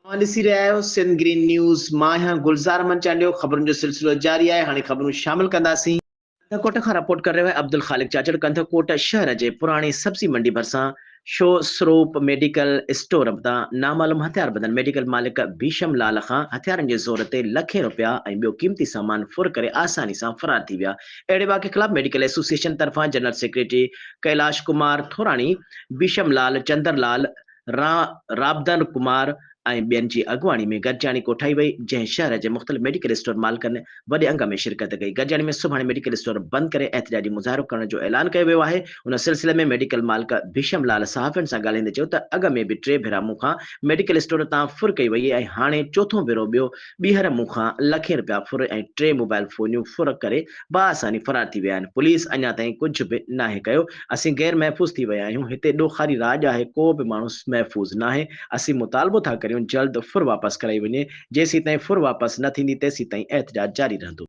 ॾिसी रहिया आहियो सिंध ग्रीन न्यूज़। मां आहियां गुलज़ार अहमद चांडियो। ख़बरुनि जो सिलसिलो जारी आहे। हाणे ख़बरूं शामिल कंदासीं। कंथकोट खां रिपोर्ट करे रहियो आहे अब्दुल ख़ालिक चाचड़। कंथकोट शहर जे पुराणी सब्ज़ी मंडी भरिसां शो स्वरूप मेडिकल स्टोर तां नामालूम हथियार बदल मेडिकल मालिक भीशम लाल खां हथियारनि जे ज़ोर ते लखें रुपया ऐं ॿियो क़ीमती सामान फुर करे आसानी सां फरार थी विया। अहिड़े वाक़े ख़िलाफ़ मेडिकल एसोसिएशन तरफ़ां जनरल सेक्रेटरी कैलाश कुमार थोराणी, भीशम लाल, चंदर लाल, राबदन कुमार ऐं ॿियनि जी अॻुवाणी में गॾिजाणी कोठाई वई, जंहिं शहर जे मुख़्तलिफ़ मेडिकल स्टोर मालिकनि वॾे अंग में शिरकत कई। गॾिजाणी में सुभाणे मेडिकल स्टोर बंदि करे एहतिजाजी मुज़ाहिरो करण जो ऐलान कयो वियो आहे। उन सिलसिले में मेडिकल मालिक भीशम लाल सहाफ़ियुनि सां ॻाल्हाईंदे चयो त अॻ में बि 3 भेरा मूं खां मेडिकल स्टोर तां फुर कई वई ऐं हाणे चोथों भेरो ॿीहर मूं खां लखें रुपया फुर ऐं 3 मोबाइल फ़ोनियूं फुर करे बाआसानी फरार थी विया आहिनि। पुलिस अञा ताईं कुझु बि नाहे कयो। असीं गैर महफ़ूज़ थी विया आहियूं। हिते ॾोखारी राॼ आहे, को बि माण्हू महफ़ूज़ नाहे। असीं मुतालबो था करियूं जल्द फुर वापसि कराई वञे। जेसीं ताईं फुर वापसि न थींदी तेसीं ताईं एहतिजाज जारी रहंदो।